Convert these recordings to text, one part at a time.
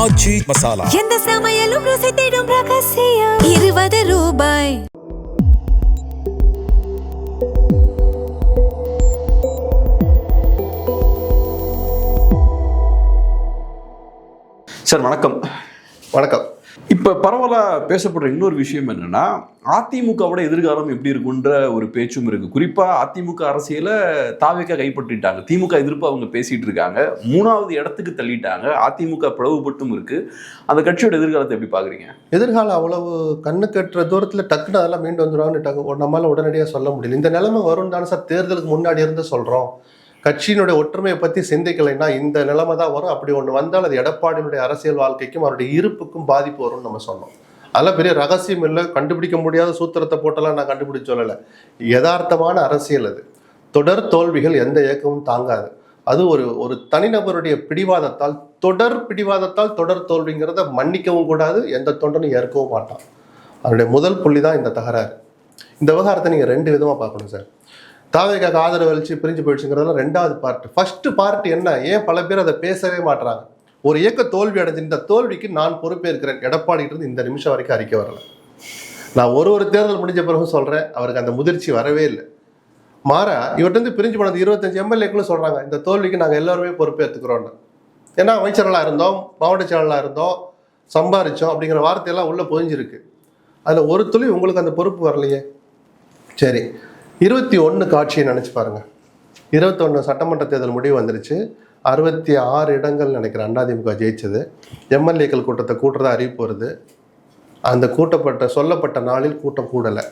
ஆச்சி மசாலா. எந்த சமையலும் ருசி தேடும் ரகசியம். 20 ரூபாய். சார் வணக்கம். வணக்கம். இப்போ பரவலாக பேசப்படுற இன்னொரு விஷயம் என்னன்னா, அதிமுகவோட எதிர்காலம் எப்படி இருக்குன்ற ஒரு பேச்சும் இருக்கு. குறிப்பாக அதிமுக அரசியலை தாவேக்கா கைப்பற்றிட்டாங்க. திமுக எதிர்ப்பு அவங்க பேசிட்டு இருக்காங்க. 3வது இடத்துக்கு தள்ளிட்டாங்க. அதிமுக பிளவுபட்டும் இருக்கு. அந்த கட்சியோட எதிர்காலத்தை எப்படி பாக்குறீங்க? எதிர்காலம் அவ்வளவு கண்ணு கட்டுற தூரத்தில் டக்குன்னு அதெல்லாம் மீண்டு வந்துடுவான்னு நம்மளால உடனடியாக சொல்ல முடியல. இந்த நிலைமை வரும் தானே சார் தேர்தலுக்கு முன்னாடி இருந்து சொல்றோம். கட்சியினுடைய ஒற்றுமையை பற்றி சிந்திக்கலைன்னா இந்த நிலைமை தான் வரும். அப்படி ஒன்று வந்தால் அது எடப்பாடியினுடைய அரசியல் வாழ்க்கைக்கும் அவருடைய இருப்புக்கும் பாதிப்பு வரும்னு நம்ம சொன்னோம். அதெல்லாம் பெரிய ரகசியம் இல்லை, கண்டுபிடிக்க முடியாத சூத்திரத்தை போட்டெல்லாம் நான் கண்டுபிடிச்சு சொல்லலை. யதார்த்தமான அரசியல் அது. தொடர் தோல்விகள் எந்த இயக்கமும் தாங்காது. அது ஒரு தனிநபருடைய பிடிவாதத்தால் தொடர் தோல்விங்கிறத மன்னிக்கவும் கூடாது, எந்த தொண்டனும் ஏற்கவும் மாட்டான். அதனுடைய முதல் புள்ளி தான் இந்த தகராறு. இந்த விவகாரத்தை நீங்கள் 2 விதமாக பார்க்கணும் சார். தாவேக்காக்கு ஆதரவு அளிச்சு பிரிஞ்சு போயிடுச்சுங்கிறதுல 2வது பார்ட். ஃபர்ஸ்ட் பார்ட் என்ன, ஏன் பல பேர் அதை பேசவே மாட்டுறாங்க? ஒரு இயக்க தோல்வி அடைஞ்சு இந்த தோல்விக்கு நான் பொறுப்பேற்கிறேன். எடப்பாடிட்டு இருந்து இந்த நிமிஷம் வரைக்கும் அறிக்கை வரல. நான் ஒரு தேர்தல் முடிஞ்ச பிறகு சொல்றேன், அவருக்கு அந்த முதிர்ச்சி வரவே இல்லை. மாறா இவர்கிட்ட பிரிஞ்சு போனது 25 எம்எல்ஏக்களும் சொல்றாங்க இந்த தோல்விக்கு நாங்கள் எல்லாருமே பொறுப்பேற்றுக்கிறோன்னு. ஏன்னா அமைச்சர்களாக இருந்தோம், மாவட்ட செயலாளராக இருந்தோம், சம்பாரிச்சோம் அப்படிங்கிற வார்த்தையெல்லாம் உள்ள புரிஞ்சிருக்கு. அதில் ஒரு துளி உங்களுக்கு அந்த பொறுப்பு வரலையே. சரி, 21 காட்சியை நினச்சி பாருங்க. 21 சட்டமன்ற தேர்தல் முடிவு வந்துருச்சு. 66 இடங்கள் நினைக்கிறேன் அதிமுக ஜெயிச்சது. எம்எல்ஏக்கள் கூட்டத்தை கூட்டுறதா அறிவிப்பு வருது. அந்த சொல்லப்பட்ட நாளில் கூட்டம் கூடலை.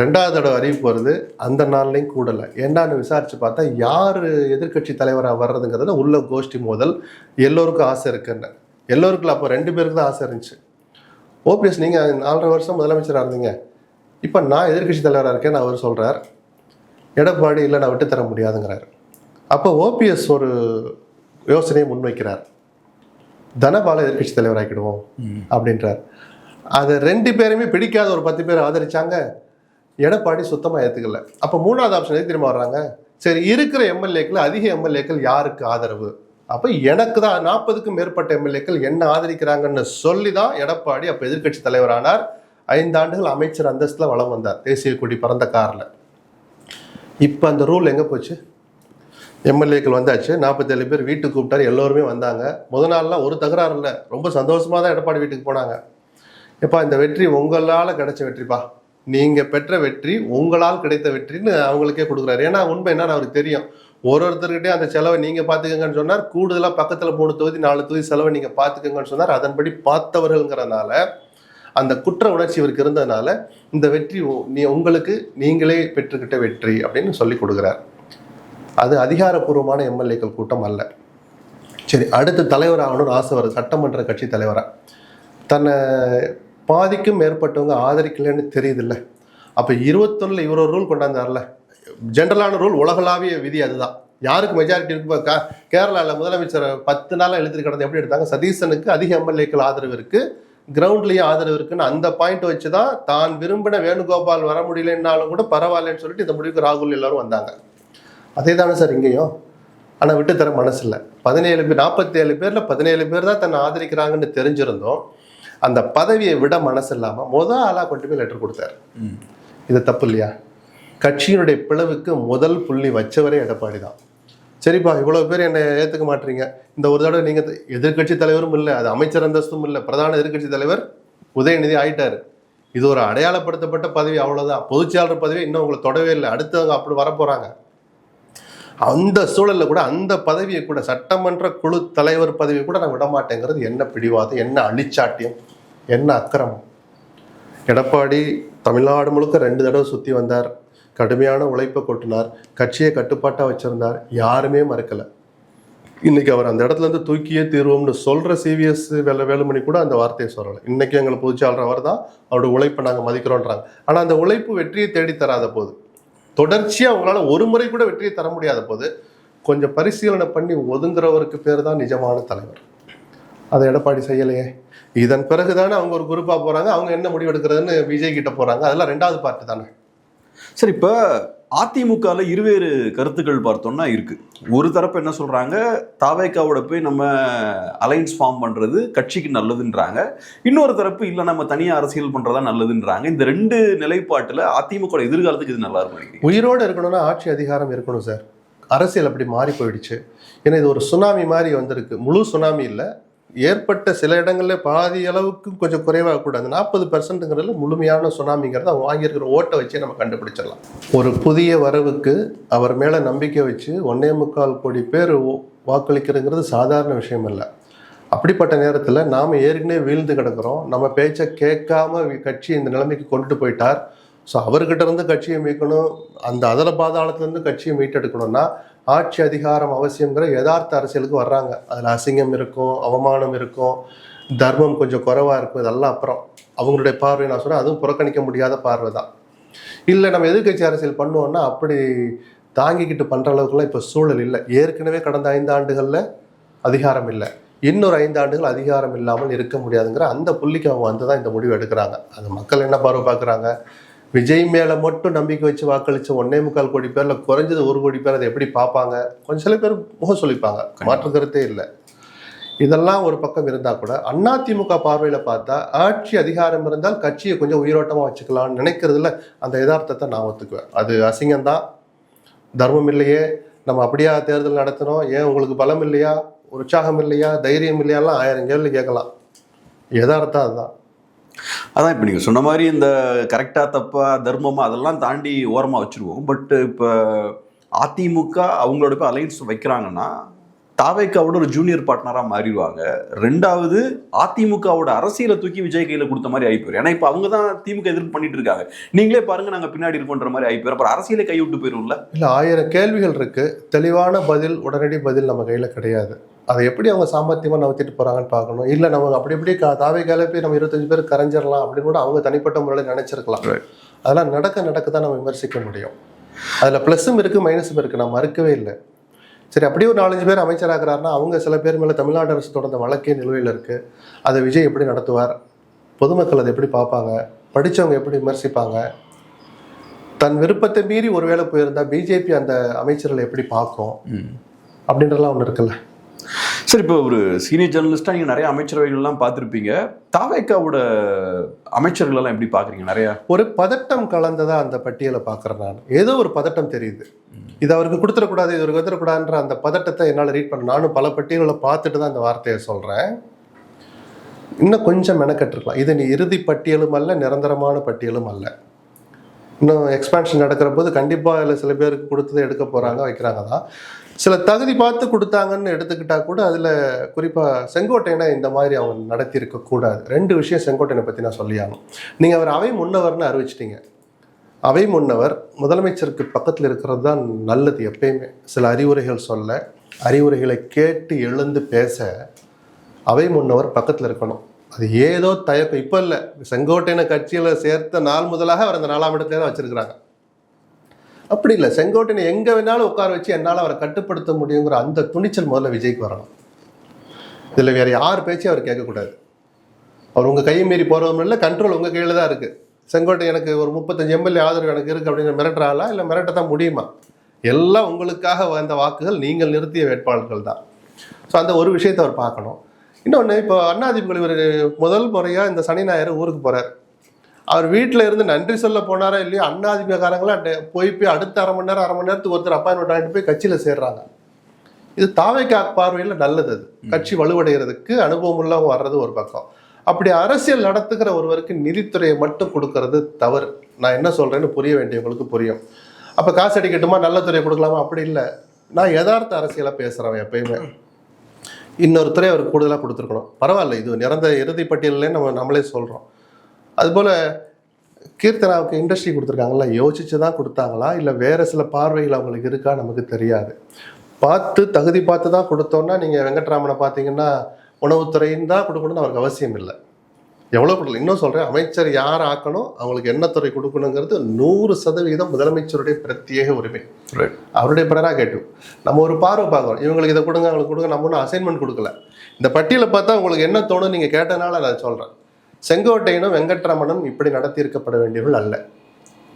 2வது தடவை அறிவிப்பு வருது, அந்த நாள்லையும் கூடலை. ஏண்டான்னு விசாரிச்சு பார்த்தா யார் எதிர்கட்சி தலைவராக வர்றதுங்கிறதுல உள்ள கோஷ்டி மோதல். எல்லோருக்கும் ஆசை இருக்குன்னு. எல்லோருக்கும் அப்போ 2 பேருக்கு தான் ஆசை இருந்துச்சு. ஓபிஎஸ் நீங்கள் 4.5 வருஷம் முதலமைச்சராக இருந்தீங்க, இப்போ நான் எதிர்கட்சி தலைவராக இருக்கேன்னு அவர் சொல்கிறார். எடப்பாடி இல்லை நான் விட்டு தர முடியாதுங்கிறார். அப்போ ஓபிஎஸ் ஒரு யோசனையை முன்வைக்கிறார், தனபால எதிர்கட்சி தலைவராக்கிடுவோம் அப்படின்றார். அதை 2 பேருமே பிடிக்காத ஒரு 10 பேர் ஆதரிச்சாங்க. எடப்பாடி சுத்தமாக ஏற்றுக்கல. அப்போ 3வது ஆப்ஷன் எது திரும்ப வர்றாங்க, சரி இருக்கிற எம்எல்ஏக்கள் அதிக எம்எல்ஏக்கள் யாருக்கு ஆதரவு, அப்போ எனக்கு தான் 40க்கும் மேற்பட்ட எம்எல்ஏக்கள் என்ன ஆதரிக்கிறாங்கன்னு சொல்லி தான் எடப்பாடி அப்போ எதிர்கட்சி தலைவரானார். 5 ஆண்டுகள் அமைச்சர் அந்தஸ்தில் வளம் வந்தார், தேசிய கொடி பறந்த காரில். இப்போ அந்த ரூல் எங்கே போச்சு? எம்எல்ஏக்கள் வந்தாச்சு, 47 பேர் வீட்டுக்கு கூப்பிட்டாரு, எல்லோருமே வந்தாங்க. முதல் நாள்லாம் ஒரு தகராறு இல்லை, ரொம்ப சந்தோஷமாக தான் எடப்பாடி வீட்டுக்கு போனாங்க. எப்பா இந்த வெற்றி உங்களால் கிடைச்ச வெற்றிப்பா, நீங்கள் பெற்ற வெற்றி உங்களால் கிடைத்த வெற்றின்னு அவங்களுக்கே கொடுக்குறாரு. ஏன்னா உண்மை என்னன்னு அவருக்கு தெரியும். ஒருத்தர்கிட்டே அந்த செலவை நீங்கள் பார்த்துக்கங்கன்னு சொன்னார். கூடுதலாக பக்கத்தில் 3 தொகுதி 4 தொகுதி செலவை நீங்கள் பார்த்துக்கங்கன்னு சொன்னார். அதன்படி பார்த்தவர்கள்ங்கிறனால அந்த குற்ற உணர்ச்சி இவருக்கு இருந்ததுனால இந்த வெற்றி உங்களுக்கு நீங்களே பெற்றுக்கிட்ட வெற்றி அப்படின்னு சொல்லி கொடுக்குறார். அது அதிகாரப்பூர்வமான எம்எல்ஏக்கள் கூட்டம் அல்ல. சரி, அடுத்து தலைவர் ஆகணும்னு ஆசை வருது. சட்டமன்ற கட்சி தலைவராக தன்னை பாதிக்கும் மேற்பட்டவங்க ஆதரிக்கலன்னு தெரியுதுல்ல. அப்போ 21 இவர் ஒரு ரூல் கொண்டாந்தார்ல, ஜென்ரலான ரூல், உலகளாவிய விதி அதுதான். யாருக்கு மெஜாரிட்டி இருக்கு? இப்போ கேரளாவில் முதலமைச்சர் 10 நாளாக எழுதி கிடந்து எப்படி எடுத்தாங்க, சதீசனுக்கு அதிக எம்எல்ஏக்கள் ஆதரவு இருக்குது, கிரவுண்ட்லேயே ஆதரவு இருக்குன்னு அந்த பாயிண்ட் வச்சு தான் விரும்பின வேணுகோபால் வர முடியலன்னாலும் கூட பரவாயில்லன்னு சொல்லிட்டு இந்த முடிவுக்கு ராகுல் எல்லாரும் வந்தாங்க. அதே தானே சார் இங்கேயும். ஆனால் விட்டு தர மனசு இல்லை. 47 பேர் 47 பேரில் 17 பேர் தான் தன்னை ஆதரிக்கிறாங்கன்னு தெரிஞ்சிருந்தோம். அந்த பதவியை விட மனசு இல்லாமல் ஆளாக கொண்டு போய் லெட்டர் கொடுத்தாரு. இது தப்பு இல்லையா? கட்சியினுடைய பிளவுக்கு முதல் புள்ளி வச்சவரே எடப்பாடி தான். சரிப்பா, இவ்வளோ பேர் என்னை ஏற்றுக்க மாட்டீங்க, இந்த ஒரு தடவை நீங்கள் எதிர்கட்சி தலைவரும் இல்லை, அது அமைச்சர் அந்தஸ்தும் இல்லை, பிரதான எதிர்கட்சி தலைவர் உதயநிதி ஆயிட்டார். இது ஒரு அடையாளப்படுத்தப்பட்ட பதவி, அவ்வளோதான். பொதுச்செயலாளர் பதவி இன்னும் உங்களை தொடவே இல்லை, அடுத்தவங்க அப்படி வரப்போகிறாங்க. அந்த சூழலில் கூட அந்த பதவியை கூட, சட்டமன்ற குழு தலைவர் பதவியை கூட நான் விடமாட்டேங்கிறது என்ன பிடிவாதம், என்ன அழிச்சாட்டியம், என்ன அக்கிரமம். எடப்பாடி தமிழ்நாடு முழுக்க 2 தடவை சுற்றி வந்தார், கடுமையான உழைப்பை கொட்டினார், கட்சியை கட்டுப்பாட்டாக வச்சிருந்தார், யாருமே மறுக்கலை. இன்னைக்கு அவர் அந்த இடத்துல இருந்து தூக்கியே தீர்வோம்னு சொல்கிற சிவிஎஸ் வேலுமணி கூட அந்த வார்த்தையை சொல்லலை. இன்னைக்கு எங்களை பொதுச்சாளர் அவர் தான், அவருடைய உழைப்பை நாங்கள் மதிக்கிறோன்றாங்க. ஆனால் அந்த உழைப்பு வெற்றியை தேடி தராத போது, தொடர்ச்சியாக அவங்களால ஒரு முறை கூட வெற்றியை தர முடியாத போது, கொஞ்சம் பரிசீலனை பண்ணி ஒதுங்குறவருக்கு பேர் தான் நிஜமான தலைவர். அதை எடப்பாடி செய்யலையே. இதன் பிறகுதானே அவங்க ஒரு குரூப்பாக போகிறாங்க, அவங்க என்ன முடிவு எடுக்கிறதுன்னு விஜய் கிட்ட போகிறாங்க. அதெல்லாம் 2வது பார்ட்டு தானே. சரி, இப்போ அதிமுகவில் இருவேறு கருத்துக்கள் பார்த்தோம்னா இருக்கு. ஒரு தரப்பு என்ன சொல்றாங்க, தாவேக்காவோட போய் நம்ம அலைன்ஸ் ஃபார்ம் பண்றது கட்சிக்கு நல்லதுன்றாங்க. இன்னொரு தரப்பு இல்லை, நம்ம தனியாக அரசியல் பண்றதா நல்லதுன்றாங்க. இந்த ரெண்டு நிலைப்பாட்டில் அதிமுக எதிர்காலத்துக்கு இது நல்லா இருக்கும். உயிரோடு இருக்கணும்னா ஆட்சி அதிகாரம் இருக்கணும் சார். அரசியல் அப்படி மாறி போயிடுச்சு. ஏன்னா இது ஒரு சுனாமி மாதிரி வந்திருக்கு. முழு சுனாமி இல்லை, ஏற்பட்ட சில இடங்கள்ல பாதி அளவுக்கு கொஞ்சம் குறைவாக கூட அந்த 40% முழுமையான சுனாமிங்கிறத அவங்க வாங்கியிருக்கிற ஓட்டை வச்சே நம்ம கண்டுபிடிச்சிடலாம். ஒரு புதிய வரவுக்கு அவர் மேலே நம்பிக்கை வச்சு 1.25 கோடி பேர் வாக்களிக்கிறதுங்கிறது சாதாரண விஷயம் இல்லை. அப்படிப்பட்ட நேரத்தில் நாம் ஏற்கனவே வீழ்ந்து கிடக்கிறோம். நம்ம பேச்சை கேட்காம கட்சி இந்த நிலைமைக்கு கொண்டுட்டு போயிட்டார். ஸோ அவர்கிட்ட இருந்து கட்சியை மீட்கணும், அந்த அதல பாதாளத்துலேருந்து கட்சியை மீட்டெடுக்கணும்னா ஆட்சி அதிகாரம் அவசியங்கிற யதார்த்த அரசியலுக்கு வர்றாங்க. அதில் அசிங்கம் இருக்கும், அவமானம் இருக்கும், தர்மம் கொஞ்சம் குறைவாக இருக்கும். இதெல்லாம் அப்புறம் அவங்களுடைய பார்வை. நான் சொல்கிறேன், அதுவும் புறக்கணிக்க முடியாத பார்வை தான். இல்லை நம்ம எதிர்கட்சி அரசியல் பண்ணுவோம்னா அப்படி தாங்கிக்கிட்டு பண்ணுற அளவுக்குலாம் இப்போ சூழல் இல்லை. ஏற்கனவே கடந்த 5 ஆண்டுகளில் அதிகாரம் இல்லை, இன்னொரு 5 ஆண்டுகள் அதிகாரம் இல்லாமல் இருக்க முடியாதுங்கிற அந்த புள்ளிக்கு அவங்க வந்து தான் இந்த முடிவு எடுக்கிறாங்க. அது மக்கள் என்ன பார்வை பார்க்குறாங்க, விஜய் மேலே மட்டும் நம்பிக்கை வச்சு வாக்களித்த 1.25 கோடி பேரில் குறைஞ்சது 1 கோடி பேர் அதை எப்படி பார்ப்பாங்க? கொஞ்சம் சில பேர் முகம் சொல்லிப்பாங்க, மாற்று கருத்தே இல்லை. இதெல்லாம் ஒரு பக்கம் இருந்தால் கூட அதிமுக பார்வையில் பார்த்தா ஆட்சி அதிகாரம் இருந்தால் கட்சியை கொஞ்சம் உயிரோட்டமாக வச்சுக்கலாம்னு நினைக்கிறதுல அந்த யதார்த்தத்தை நான் ஒத்துக்குவேன். அது அசிங்கம்தான், தர்மம் இல்லையே, நம்ம அப்படியா தேர்தல் நடத்தணும், ஏன் உங்களுக்கு பலம் இல்லையா, உற்சாகம் இல்லையா, தைரியம் இல்லையாலாம் 1000 கேள்வி கேட்கலாம். யதார்த்தம் அதுதான். அதான் இப்போ நீங்கள் சொன்ன மாதிரி இந்த கரெக்டாக தப்பா தர்மமாக அதெல்லாம் தாண்டி ஓரமாக வச்சுருவோம். பட் இப்போ அதிமுக அவங்களோட போய் அலைன்ஸ் வைக்கிறாங்கன்னா தாவேக்காவோட ஒரு ஜூனியர் பார்ட்னராக மாறிடுவாங்க. ரெண்டாவது அதிமுகவோட அரசியலை தூக்கி விஜய் கையில் கொடுத்த மாதிரி ஆகிப்போம். ஏன்னா இப்போ அவங்க தான் திமுக எதிர்ப்பு பண்ணிட்டு இருக்காங்க. நீங்களே பாருங்க, நாங்கள் பின்னாடி இருக்கோன்ற மாதிரி ஆகிப்போம். அப்புறம் அரசியலை கை விட்டு போயிடும்ல. இல்லை, 1000 கேள்விகள் இருக்கு, தெளிவான பதில் உடனடி பதில் நம்ம கையில் கிடையாது. அதை எப்படி அவங்க சாமர்த்தியமாக நகர்த்திட்டு போகிறாங்கன்னு பார்க்கணும். இல்லை நம்ம அப்படி எப்படி தாவேக்கால போய் நம்ம 25 பேர் கரைஞ்சிடலாம் அப்படின்னு கூட அவங்க தனிப்பட்ட முறையில் நினச்சிருக்கலாம். அதெல்லாம் நடக்க தான் நம்ம விமர்சிக்க முடியும். அதில் ப்ளஸ்ஸும் இருக்குது, மைனஸும் இருக்குது, நான் மறுக்கவே இல்லை. சரி, அப்படியே ஒரு 4-5 பேர் அமைச்சராகிறாருன்னா அவங்க சில பேர் மேலே தமிழ்நாடு அரசு தொடர்ந்த வழக்கே நிலுவையில் இருக்குது. அதை விஜய் எப்படி நடத்துவார், பொதுமக்கள் அதை எப்படி பார்ப்பாங்க, படித்தவங்க எப்படி விமர்சிப்பாங்க, தன் விருப்பத்தை மீறி ஒரு வேளை போயிருந்தா பிஜேபி அந்த அமைச்சர்களை எப்படி பார்க்கும் அப்படின்றலாம் ஒன்று இருக்குல்ல. சரி, இப்போ ஒரு சீனியர் ஜேர்னலிஸ்டாக நீங்கள் நிறைய அமைச்சரவைகள்லாம் பார்த்துருப்பீங்க. தாவேக்காவோட அமைச்சர்களெல்லாம் எப்படி பார்க்குறீங்க? நிறையா ஒரு பதட்டம் கலந்ததா அந்த பட்டியலை பார்க்குறேன் நான். ஏதோ ஒரு பதட்டம் தெரியுது, இது அவருக்கு கொடுத்துடக்கூடாது, இது அவருக்கு கொடுத்துடக்கூடாதுன்ற அந்த பதட்டத்தை என்னால் ரீட் பண்ண. நானும் பல பட்டியல்களை பார்த்துட்டு தான் அந்த வார்த்தையை சொல்கிறேன். இன்னும் கொஞ்சம் மெனக்கட்டுருக்கலாம். இது நீ இறுதி பட்டியலும் அல்ல, நிரந்தரமான பட்டியலும் அல்ல. இன்னும் எக்ஸ்பான்ஷன் நடக்கிற போது கண்டிப்பாக இல்லை சில பேருக்கு கொடுத்ததை எடுக்க போகிறாங்க, வைக்கிறாங்க தான். சில தகுதி பார்த்து கொடுத்தாங்கன்னு எடுத்துக்கிட்டா கூட அதில் குறிப்பாக செங்கோட்டையனை இந்த மாதிரி அவங்க நடத்தியிருக்கக்கூடாது. 2 விஷயம் செங்கோட்டையனை பற்றி நான் சொல்லியாகணும். நீங்கள் அவர் அவை முன்னவர்னு அறிவிச்சிட்டிங்க. அவை முன்னவர் முதலமைச்சருக்கு பக்கத்தில் இருக்கிறது தான் நல்லது. எப்பயுமே சில அறிவுரைகள் சொல்ல, அறிவுரைகளை கேட்டு எழுந்து பேச அவை முன்னவர் பக்கத்தில் இருக்கணும். அது ஏதோ தயக்கம் இப்போ இல்லை, செங்கோட்டையனை கட்சியில் சேர்த்த நாள் முதலாக அவர் அந்த 4ஆம் இடத்துல தான் வச்சிருக்கிறாங்க. அப்படி இல்லை, செங்கோட்டையனை எங்கே வேணாலும் உட்கார வச்சு என்னால் அவரை கட்டுப்படுத்த முடியுங்கிற அந்த துணிச்சல் முதல்ல விஜய்க்கு வரணும். இதில் வேறு யார் பேச்சு அவர் கேட்கக்கூடாது. அவர் உங்கள் கையை மீறி போகிறவங்க இல்லை, கண்ட்ரோல் உங்கள் கையில் தான் இருக்குது. செங்கோட்டை எனக்கு ஒரு 35 எம்எல்ஏ ஆதரவு எனக்கு இருக்குது அப்படின்னு மிரட்டுறாளா, இல்லை மிரட்டத்தான் முடியுமா? எல்லாம் உங்களுக்காக வந்த வாக்குகள், நீங்கள் நிறுத்திய வேட்பாளர்கள் தான். ஸோ அந்த ஒரு விஷயத்தை அவர் பார்க்கணும். இன்னொன்று, இப்போ அதிமுக இவர் முதல் முறையாக இந்த சனி ஞாயிறு ஊருக்கு போகிறார். அவர் வீட்டில் இருந்து நன்றி சொல்ல போனாரா இல்லையா, அதிமுககாரங்களாம் போய் அடுத்த அரை மணி நேரத்துக்கு ஒருத்தர் அப்பாயின்மெண்ட் ஆகிட்டு போய் கட்சியில் சேர்றாங்க. இது தாவேக்கா பார்வையில் நல்லது. அது கட்சி வலுவடைகிறதுக்கு அனுபவம் உள்ளவங்க வர்றது ஒரு பக்கம். அப்படி அரசியல் நடத்துகிற ஒருவருக்கு நிதித்துறையை மட்டும் கொடுக்கறது தவறு. நான் என்ன சொல்கிறேன்னு புரிய வேண்டியவங்களுக்கு புரியும். அப்போ காசு அடிக்கட்டுமா, நல்ல துறையை கொடுக்கலாமா? அப்படி இல்லை, நான் யதார்த்த அரசியலாக பேசுகிறவன் எப்பயுமே. இன்னொரு துறை அவருக்கு கூடுதலாக கொடுத்துருக்கணும், பரவாயில்ல, இது நிரந்தர இறுதி பட்டியலே நம்மளே சொல்கிறோம். அதுபோல் கீர்த்தனாவுக்கு இண்டஸ்ட்ரி கொடுத்துருக்காங்களா, யோசிச்சு தான் கொடுத்தாங்களா, இல்லை வேறு சில பார்வைகள் அவங்களுக்கு இருக்கா நமக்கு தெரியாது. தகுதி பார்த்து தான் கொடுத்தோன்னா, நீங்கள் வெங்கட்ராமனை பார்த்தீங்கன்னா உணவுத்துறைன்னு தான் கொடுக்கணும்னு அவருக்கு அவசியம் இல்லை. எவ்வளோ கொடுக்கல. இன்னும் சொல்கிறேன், அமைச்சர் யார் ஆக்கணும், அவங்களுக்கு என்ன துறை கொடுக்கணுங்கிறது 100% முதலமைச்சருடைய பிரத்யேக உரிமை, அவருடைய ப்ரெராகேட்டிவ். நம்ம ஒரு பார்வை பார்க்குறோம், இவங்களுக்கு இதை கொடுங்க அவங்களுக்கு கொடுங்க, நம்ம ஒன்றும் அசைன்மெண்ட் கொடுக்கல. இந்த பட்டியலை பார்த்தா உங்களுக்கு என்ன தோணும் நீங்கள் கேட்டனால நான் சொல்கிறேன். செங்கோட்டையனும் வெங்கட்ராமனும் இப்படி நடத்தி இருக்கப்பட வேண்டியவர்கள் அல்ல.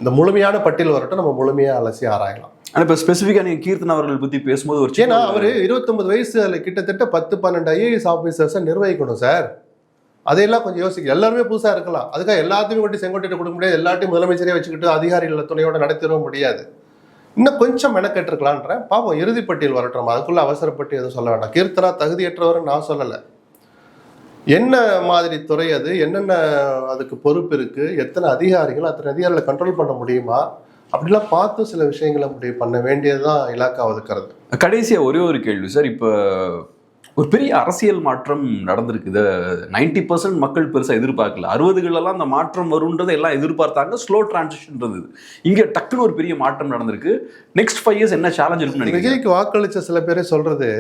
இந்த முழுமையான பட்டியல் வரட்டும், நம்ம முழுமையாக அலசி ஆராயலாம். ஆனால் இப்போ ஸ்பெசிஃபிக்காக நீங்கள் கீர்த்தன் அவர்கள் பற்றி பேசும்போது ஒரு ஏன்னா அவர் 29 வயசு அதில் கிட்டத்தட்ட 10-12 ஐஏஎஸ் ஆஃபீஸர்ஸை நிர்வகிக்கணும் சார். அதையெல்லாம் கொஞ்சம் யோசிக்க. எல்லாருமே புதுசாக இருக்கலாம், அதுக்காக எல்லாத்தையும் கொண்டு செங்கோட்டையிட்ட கொடுக்க முடியாது, எல்லாத்தையும் முதலமைச்சரே வச்சுக்கிட்டு அதிகாரிகள் துணையோட நடத்திட முடியாது. இன்னும் கொஞ்சம் மெனக்கெட்டுருக்கலான்றேன். பாப்போம், இறுதிப்பட்டியல் வரட்டும், அதுக்குள்ளே அவசரப்பட்டு எதுவும் சொல்ல வேண்டாம். கீர்த்தனா தகுதியற்றவர்னு நான் சொல்லலை. என்ன மாதிரி துறை அது, என்னென்ன அதுக்கு பொறுப்பு இருக்குது, எத்தனை அதிகாரிகள், அத்தனை அதிகாரிகளை கண்ட்ரோல் பண்ண முடியுமா, அப்படிலாம் பார்த்து சில விஷயங்களை முடிவு பண்ண வேண்டியதுதான் இலாக்காக இருக்கிறது. கடைசியாக ஒரே ஒரு கேள்வி சார். இப்போ ஒரு பெரிய அரசியல் மாற்றம் நடந்திருக்குது. 90% மக்கள் பெருசாக எதிர்பார்க்கல. 60களெல்லாம் அந்த மாற்றம் வரும்ன்றதை எல்லாம் எதிர்பார்த்தாங்க. ஸ்லோ டிரான்சிஷன் இருந்தது. இங்கே டக்குன்னு ஒரு பெரிய மாற்றம் நடந்திருக்கு. நெக்ஸ்ட் 5 years என்ன சேலஞ்ச் இருக்குன்னு நினைக்கிறேன். விஜய்க்கு வாக்களித்த சில பேரே சொல்றது,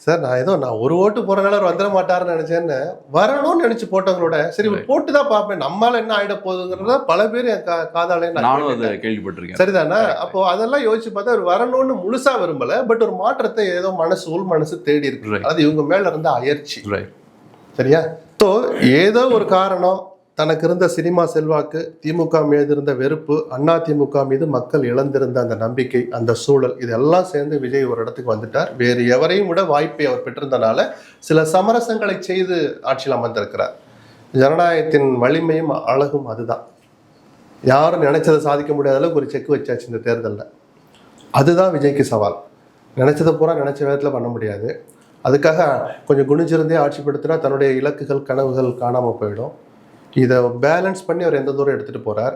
சார் நான் ஒரு ஓட்டு போறனால அவர் வந்துட மாட்டாருன்னு நினைச்சேன்னு, வரணும்னு நினைச்சு போட்டவங்களோட சரி போட்டு தான் பார்ப்பேன், நம்மளால என்ன ஆயிட போகுதுங்கிறத பல பேர் என் காதாலே நானும் அதை கேள்விப்பட்டிருக்கேன். சரிதானே? அப்போ அதெல்லாம் யோசிச்சு பார்த்தா அவர் வரணும்னு முழுசா விரும்பல, பட் ஒரு மாற்றத்தை ஏதோ உள் மனசு தேடி இருக்கு. அது இவங்க மேல இருந்த அயற்சி. சரியா? ஸோ ஏதோ ஒரு காரணம், தனக்கு இருந்த சினிமா செல்வாக்கு, திமுக மீது இருந்த வெறுப்பு, அண்ணா திமுக மீது மக்கள் இழந்திருந்த அந்த நம்பிக்கை, அந்த சூழல், இதெல்லாம் சேர்ந்து விஜய் ஒரு இடத்துக்கு வந்துட்டார். வேறு எவரையும் விட வாய்ப்பை அவர் பெற்றிருந்தனால சில சமரசங்களை செய்து ஆட்சியில் அமர்ந்திருக்கிறார். ஜனநாயகத்தின் வலிமையும் அழகும் அதுதான். யாரும் நினைச்சதை சாதிக்க முடியாத அளவுக்கு ஒரு செக் வச்சாச்சு இந்த தேர்தலில். அதுதான் விஜய்க்கு சவால். நினைச்சதை பூரா நினைச்ச விதத்தில் பண்ண முடியாது. அதுக்காக கொஞ்சம் குனிஞ்சிருந்தே ஆட்சிப்படுத்தினா தன்னுடைய இலக்குகள் கனவுகள் காணாமல் போயிடும். இதை பேலன்ஸ் பண்ணி அவர் எந்த தூரம் எடுத்துகிட்டு போகிறார்.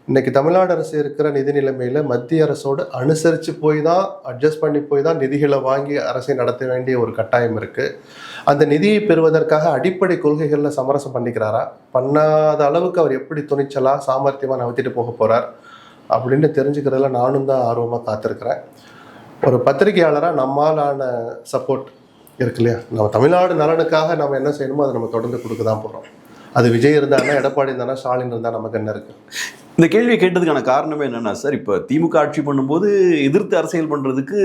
இன்றைக்கி தமிழ்நாடு அரசு இருக்கிற நிதி நிலைமையில் மத்திய அரசோடு அனுசரித்து போய் தான், அட்ஜஸ்ட் பண்ணி போய் தான் நிதிகளை வாங்கி அரசை நடத்த வேண்டிய ஒரு கட்டாயம் இருக்குது. அந்த நிதியை பெறுவதற்காக அடிப்படை கொள்கைகளில் சமரசம் பண்ணிக்கிறாரா, பண்ணாத அளவுக்கு அவர் எப்படி துணிச்சலாக சாமர்த்தியமாக நகர்த்திட்டு போக போகிறார் அப்படின்னு தெரிஞ்சுக்கிறதுல நானும் தான் ஆர்வமாக காத்திருக்கிறேன். ஒரு பத்திரிகையாளராக நம்மாலான சப்போர்ட் இருக்கு இல்லையா, நம்ம தமிழ்நாடு நலனுக்காக நம்ம என்ன செய்யணுமோ அதை நம்ம தொடர்ந்து கொடுக்க தான் போகிறோம். அது விஜய் இருந்தானா, எடப்பாடி இருந்தானா, ஸ்டாலின் இருந்தால் நமக்கு என்ன இருக்கு? இந்த கேள்வியை கேட்டதுக்கான காரணமே என்னன்னா சார், இப்போ திமுக ஆட்சி பண்ணும்போது எதிர்த்து அரசியல் பண்ணுறதுக்கு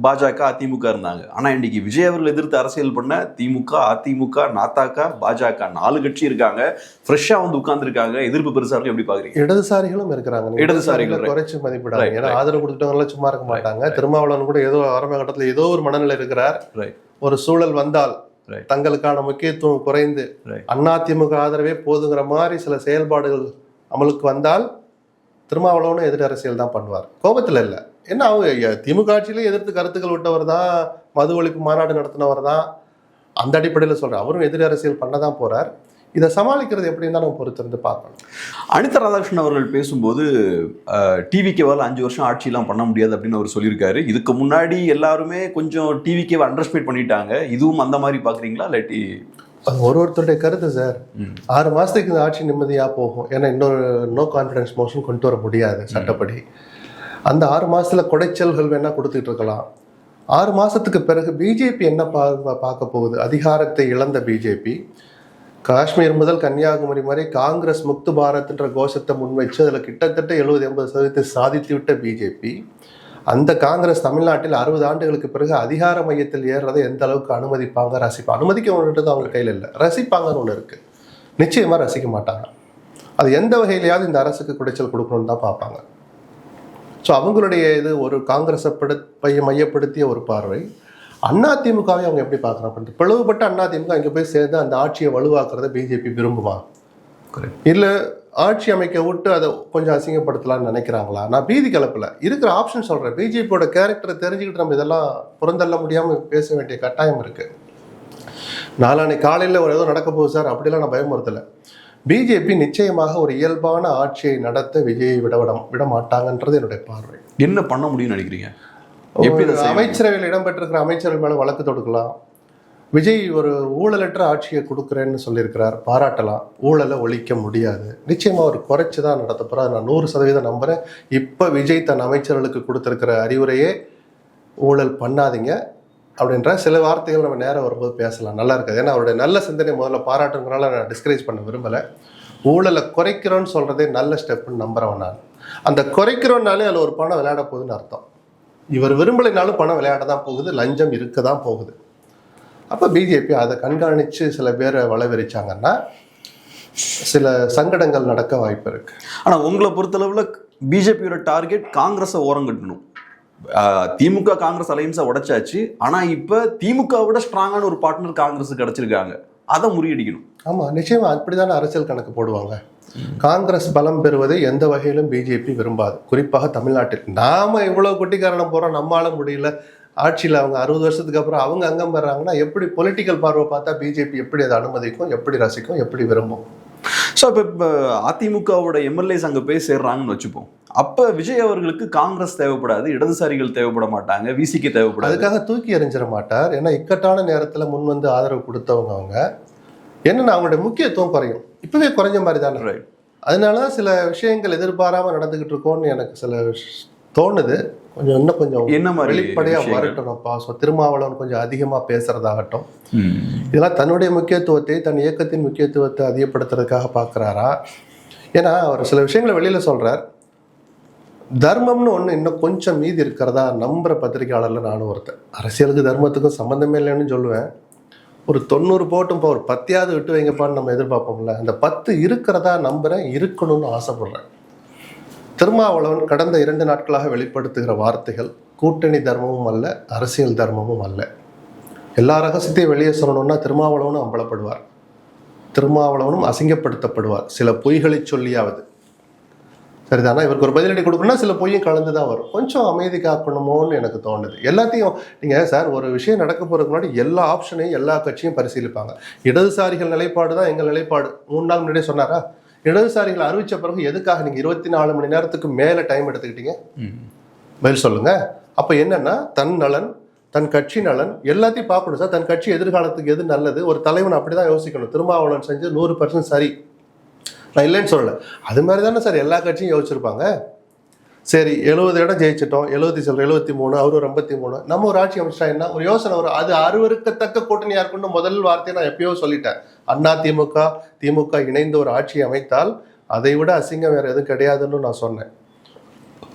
பாஜக அதிமுக இருந்தாங்க. ஆனால் இன்னைக்கு விஜய் அவர்கள் எதிர்த்து அரசியல் பண்ண திமுக அதிமுக நாத்தாக்கா பாஜக 4 கட்சி இருக்காங்க. ஃப்ரெஷ்ஷாக வந்து உட்கார்ந்துருக்காங்க. எதிர்ப்பு பெருசாக எப்படி பார்க்குறீங்க? இடதுசாரிகளும் இருக்கிறாங்க. இடதுசாரிகள் குறைச்சி மதிப்பிடாங்க. ஏன்னா ஆதரவு கொடுத்துட்டவங்களாம் சும்மா இருக்க மாட்டாங்க. திருமாவளவன் கூட ஏதோ ஆரம்ப கட்டத்தில் ஏதோ ஒரு மனநிலை இருக்கிறார். ஒரு சூழல் வந்தால் தங்களுக்கான முக்கியத்துவம் குறைந்து அதிமுக ஆதரவே போதுங்கிற மாதிரி சில செயல்பாடுகள் அமலுக்கு வந்தால் திருமாவளவனும் எதிர் அரசியல் தான் பண்ணுவார். கோபத்தில் இல்லை. ஏன்னா அவங்க திமுக ஆட்சியிலே எதிர்த்து கருத்துக்கள் விட்டவர் தான், மது ஒழிப்பு மாநாடு நடத்தினவர் தான். அந்த அடிப்படையில் சொல்கிறேன், அவரும் எதிர் அரசியல் பண்ண தான் போகிறார். இதை சமாளிக்கிறது எப்படின்னு தான் நம்ம பொறுத்திருந்து பார்க்கணும். அனிதா ராதாகிருஷ்ணன் அவர்கள் பேசும்போது டிவிகேவால் 5 வருஷம் ஆட்சியெல்லாம் பண்ண முடியாது அப்படின்னு அவர் சொல்லியிருக்காரு. இதுக்கு முன்னாடி எல்லாருமே கொஞ்சம் டிவிகேவை அண்டர்ஸ்டிமேட் பண்ணிட்டாங்க. இதுவும் அந்த மாதிரி பார்க்குறீங்களா? இல்லாட்டி ஒருத்தருடைய கருத்து சார். 6 மாதத்துக்கு இந்த ஆட்சி நிம்மதியாக போகும். ஏன்னா இன்னொரு நோ கான்ஃபிடன்ஸ் மோஷன் கொண்டு வர முடியாது சட்டப்படி. அந்த 6 மாதத்தில் குடைச்சல்கள் வேணால் கொடுத்துட்டு இருக்கலாம். 6 மாதத்துக்கு பிறகு பிஜேபி என்ன பார்க்க போகுது? அதிகாரத்தை இழந்த பிஜேபி காஷ்மீர் முதல் கன்னியாகுமரி வரை காங்கிரஸ் முக்து பாரத்ன்ற கோஷத்தை முன்வைச்சு அதில் கிட்டத்தட்ட 70-80% சாதித்து விட்ட பிஜேபி, அந்த காங்கிரஸ் தமிழ்நாட்டில் 60 ஆண்டுகளுக்கு பிறகு அதிகார மையத்தில் ஏறுறதை எந்த அளவுக்கு அனுமதிப்பாங்க, ரசிப்பாங்க? அனுமதிக்க ஒன்றுன்றது அவங்க கையில் இல்லை, ரசிப்பாங்கன்னு ஒன்று இருக்குது. நிச்சயமாக ரசிக்க மாட்டாங்க. அது எந்த வகையிலையாவது இந்த அரசுக்கு குடைச்சல் கொடுக்கணும்னு தான் பார்ப்பாங்க. ஸோ அவங்களுடைய இது ஒரு காங்கிரஸை மையப்படுத்திய ஒரு பார்வை. அதிமுகவை அவங்க எப்படி பார்க்குறாங்க? பிளவுபட்ட அதிமுக இங்கே போய் சேர்ந்து அந்த ஆட்சியை வலுவாக்குறத பிஜேபி விரும்புமா? இல்லை ஆட்சி அமைக்க விட்டு அதை கொஞ்சம் அசிங்கப்படுத்தலாம்னு நினைக்கிறாங்களா? நான் பீதி கலப்பில் இருக்கிற ஆப்ஷன் சொல்கிறேன். பிஜேபியோட கேரக்டரை தெரிஞ்சுக்கிட்டு நம்ம இதெல்லாம் புறந்தள்ள முடியாமல் பேச வேண்டிய கட்டாயம் இருக்குது. நாளான்னைக்கு காலையில் ஒரு ஏதோ நடக்க போகுது சார் அப்படிலாம் நான் பயமுறுத்தலை. பிஜேபி நிச்சயமாக ஒரு இயல்பான ஆட்சியை நடத்த விஜயை விட மாட்டாங்கன்றது என்னுடைய பார்வை. என்ன பண்ண முடியும்னு நினைக்கிறீங்க? அமைச்சரவையில் இடம்பெற்றிருக்கிற அமைச்சர்கள் மேலே வழக்கு தொடுக்கலாம். விஜய் ஒரு ஊழலற்ற ஆட்சியை கொடுக்குறேன்னு சொல்லியிருக்கிறார், பாராட்டலாம். ஊழலை ஒழிக்க முடியாது, நிச்சயமாக ஒரு குறைச்சி தான் நடத்த போகிறார். நான் 100% நம்புகிறேன். இப்போ விஜய் தன் அமைச்சர்களுக்கு கொடுத்துருக்கிற அறிவுரையே ஊழல் பண்ணாதீங்க அப்படின்ற சில வார்த்தைகள் நம்ம நேரம் வரும்போது பேசலாம், நல்லா இருக்காது. ஏன்னா அவருடைய நல்ல சிந்தனை முதல்ல பாராட்டுங்கிறனால நான் டிஸ்கரேஜ் பண்ண விரும்பலை. ஊழலை குறைக்கிறோன்னு சொல்கிறதே நல்ல ஸ்டெப்புன்னு நம்புகிறவன் நான். அந்த குறைக்கிறோன்னாலே அதில் ஒரு பணம் விளையாட போகுதுன்னு அர்த்தம். இவர் விரும்பலைனாலும் பணம் விளையாட தான் போகுது, லஞ்சம் இருக்க தான் போகுது. அப்போ பிஜேபி அதை கண்காணித்து சில பேரை வளவரிச்சாங்கன்னா சில சங்கடங்கள் நடக்க வாய்ப்பு இருக்குது. ஆனால் உங்களை பொறுத்தளவில் பிஜேபியோட டார்கெட் காங்கிரஸை ஓரம் கட்டணும். திமுக காங்கிரஸ் அலையன்ஸை உடைச்சாச்சு. ஆனா இப்ப திமுக விட ஸ்ட்ராங்கான ஒரு பார்ட்னர் காங்கிரஸ் கிடைச்சிருக்காங்க, அதை முறியடிக்கணும். ஆமா, நிச்சயமா அப்படித்தானே அரசியல் கணக்கு போடுவாங்க. காங்கிரஸ் பலம் பெறுவதை எந்த வகையிலும் பிஜேபி விரும்பாது, குறிப்பாக தமிழ்நாட்டில். நாம இவ்வளவு குட்டிக்காரணம் போறோம், நம்மளால முடியல, ஆட்சியில் அவங்க 60 வருஷத்துக்கு அப்புறம் அவங்க அங்கம் பெறாங்கன்னா எப்படி பொலிட்டிக்கல் பார்வை பார்த்தா பிஜேபி எப்படி அதை அனுமதிக்கும், எப்படி ரசிக்கும், எப்படி விரும்பும்? ஸோ இப்போ அதிமுகவோட எம்எல்ஏஸ் அங்கே போய் சேர்றாங்கன்னு வச்சுப்போம். அப்போ விஜய் அவர்களுக்கு காங்கிரஸ் தேவைப்படாது, இடதுசாரிகள் தேவைப்பட மாட்டாங்க, விசிக்கு தேவைப்படாது. அதுக்காக தூக்கி எறிஞ்சிட மாட்டார். ஏன்னா இக்கட்டான நேரத்தில் முன் வந்து ஆதரவு கொடுத்தவங்க அவங்க. என்னன்னா அவங்களுடைய முக்கியத்துவம் குறையும், இப்பவே குறைஞ்ச மாதிரி தானே. ரைட். அதனால சில விஷயங்கள் எதிர்பாராமல் நடந்துகிட்டு இருக்கோம்னு எனக்கு சில தோணுது. கொஞ்சம் இன்னும் கொஞ்சம் என்ன மாதிரி வெளிப்படையாக வரட்டணும்ப்பா. ஸோ திருமாவளவன் கொஞ்சம் அதிகமாக பேசுறதாகட்டும், இதெல்லாம் தன்னுடைய முக்கியத்துவத்தை, தன் இயக்கத்தின் முக்கியத்துவத்தை அதிகப்படுத்துறதுக்காக பார்க்குறாரா? ஏன்னா அவர் சில விஷயங்களை வெளியில் சொல்கிறார். தர்மம்னு ஒன்று இன்னும் கொஞ்சம் மீதி இருக்கிறதா நம்புகிற பத்திரிகையாளரில் நானும் ஒருத்தன். அரசியலுக்கு தர்மத்துக்கும் சம்மந்தமே இல்லைன்னு சொல்லுவேன். ஒரு 90 போட்டும்ப்பா, ஒரு 10யாவது விட்டு வைங்கப்பான்னு நம்ம எதிர்பார்ப்போம்ல. அந்த 10 இருக்கிறதா நம்புகிறேன், இருக்கணும்னு ஆசைப்படுறேன். திருமாவளவன் கடந்த 2 நாட்களாக வெளிப்படுத்துகிற வார்த்தைகள் கூட்டணி தர்மமும் அல்ல, அரசியல் தர்மமும் அல்ல. எல்லா ரகசியத்தையும் வெளியே சொல்லணும்னா திருமாவளவனும் அம்பலப்படுவார், திருமாவளவனும் அசிங்கப்படுத்தப்படுவார், சில பொய்களை சொல்லியாவது. சரிதானா? இவருக்கு ஒரு பதிலடி கொடுக்கணும்னா சில பொய்யும் கலந்து தான் வரும். கொஞ்சம் அமைதி காக்கணுமோன்னு எனக்கு தோணுது. எல்லாத்தையும் நீங்கள் சார் ஒரு விஷயம் நடக்க போகிறதுக்கு முன்னாடி எல்லா ஆப்ஷனையும் எல்லா கட்சியும் பரிசீலிப்பாங்க. இடதுசாரிகள் நிலைப்பாடு தான் எங்கள் நிலைப்பாடு 3 நாள் முன்னாடியே சொன்னாரா? இடதுசாரிகள் அறிவித்த பிறகு எதுக்காக நீங்கள் 24 மணி நேரத்துக்கு மேலே டைம் எடுத்துக்கிட்டீங்க? பதில் சொல்லுங்க. அப்போ என்னன்னா தன் நலன், தன் கட்சி நலன் எல்லாத்தையும் பார்க்கணும் சார். தன் கட்சி எதிர்காலத்துக்கு எது நல்லது, ஒரு தலைவன் அப்படிதான் யோசிக்கணும். திருமாவளவன் செஞ்சு 100% சரி, நான் இல்லைன்னு சொல்லலை. அது மாதிரி தானே சார் எல்லா கட்சியும் யோசிச்சிருப்பாங்க. சரி 70 இடம் ஜெயிச்சிட்டோம், 73, அவர் ஒரு 53, நம்ம ஒரு ஆட்சி அமைச்சா என்ன ஒரு யோசனை வரும். அது அருவருக்கத்தக்க கூட்டணியா இருக்குன்னு முதல் வார்த்தையை நான் எப்பயோ சொல்லிட்டேன். அண்ணா திமுக இணைந்து ஒரு ஆட்சியை அமைத்தால் அதை விட அசிங்கம் வேற எதுவும் கிடையாதுன்னு நான் சொன்னேன்.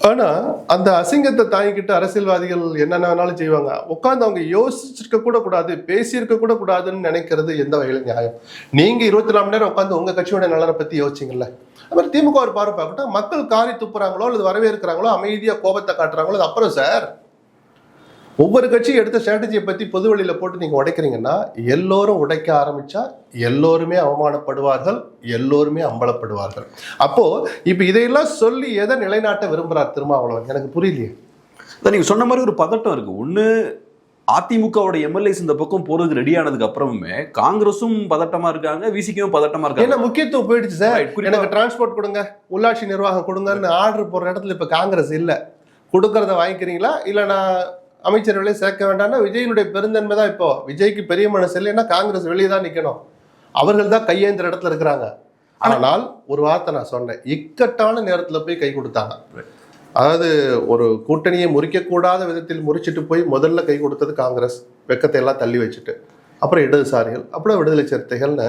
ஆனா அந்த அசிங்கத்தை தாங்கிக்கிட்டு அரசியல்வாதிகள் என்னென்ன வேணாலும் செய்வாங்க. உட்காந்து அவங்க யோசிச்சிருக்க கூட கூடாது, பேசியிருக்க கூட கூடாதுன்னு நினைக்கிறது எந்த வகையில நியாயம்? நீங்க 24 மணி நேரம் உட்காந்து உங்க கட்சியோட நலனை பத்தி யோசிச்சிங்கல்ல. அது மாதிரி திமுக ஒரு பார்வை பார்க்கட்டும். மக்கள் காரி துப்புறாங்களோ அல்லது வரவேற்கிறாங்களோ, அமைதியா கோபத்தை காட்டுறாங்களோ, அது அப்புறம் சார். ஒவ்வொரு கட்சியும் எடுத்த ஸ்ட்ராட்டஜியை பத்தி பொது வெளியில போட்டு நீங்க உடைக்கிறீங்கன்னா எல்லோரும் உடைக்க ஆரம்பிச்சா எல்லோருமே அவமானப்படுவார்கள், எல்லோருமே அம்பலப்படுவார்கள். அப்போ இப்ப இதையெல்லாம் சொல்லி எதை நிலைநாட்ட விரும்புறார் திருமாவளவன் எனக்கு புரியலையே. நீங்க சொன்ன மாதிரி ஒரு பதட்டம் இருக்கு. ஒண்ணு அதிமுகவோட எம்எல்ஏஸ் இந்த பக்கம் போறதுக்கு ரெடி ஆனதுக்கு அப்புறமே காங்கிரஸும் பதட்டமா இருக்காங்க, விசிக்கும் பதட்டமா இருக்காங்க. ஏன்னா முக்கியத்துவம் போயிடுச்சு சார். எனக்கு டிரான்ஸ்போர்ட் கொடுங்க, உள்ளாட்சி நிர்வாகம் கொடுங்கன்னு ஆர்டர் போடுற இடத்துல இப்ப காங்கிரஸ் இல்ல. கொடுக்கறத வாங்கிக்கிறீங்களா இல்ல நான் அமைச்சர்களை சேர்க்க வேண்டாம்னா விஜயனுடைய பெருந்தன்மை தான். இப்போ விஜய்க்கு பெரிய மனசு இல்லைன்னா காங்கிரஸ் வெளியே தான் நிற்கணும். அவர்கள் தான் கையேந்திர இடத்துல இருக்கிறாங்க. ஆனால் ஒரு வார்த்தை நான் சொன்னேன், இக்கட்டான நேரத்தில் போய் கை கொடுத்தாங்க. அதாவது ஒரு கூட்டணியை முறிக்கக்கூடாத விதத்தில் முறிச்சிட்டு போய் முதல்ல கை கொடுத்தது காங்கிரஸ், வெக்கத்தை எல்லாம் தள்ளி வச்சுட்டு. அப்புறம் இடதுசாரிகள், அப்புறம் விடுதலை சிறுத்தைகள்னு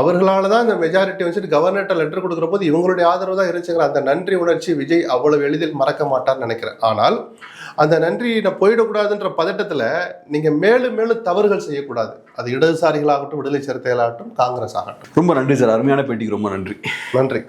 அவர்களால தான் இந்த மெஜாரிட்டி வச்சுட்டு கவர்னர்கிட்ட லெட்டர் கொடுக்குற போது இவங்களுடைய ஆதரவு தான் இருந்துச்சுங்கிற அந்த நன்றி உணர்ச்சி விஜய் அவ்வளவு எளிதில் மறக்க மாட்டார்னு நினைக்கிறேன். ஆனால் அந்த நன்றி நான் போயிடக்கூடாதுன்ற பதட்டத்தில் நீங்கள் மேலும் மேலும் தவறுகள் செய்யக்கூடாது. அது இடதுசாரிகளாகட்டும், விடுதலை சிறுத்தைகளாகட்டும், காங்கிரஸ் ஆகட்டும். ரொம்ப நன்றி சார், அருமையான பேட்டிக்கு ரொம்ப நன்றி. நன்றி.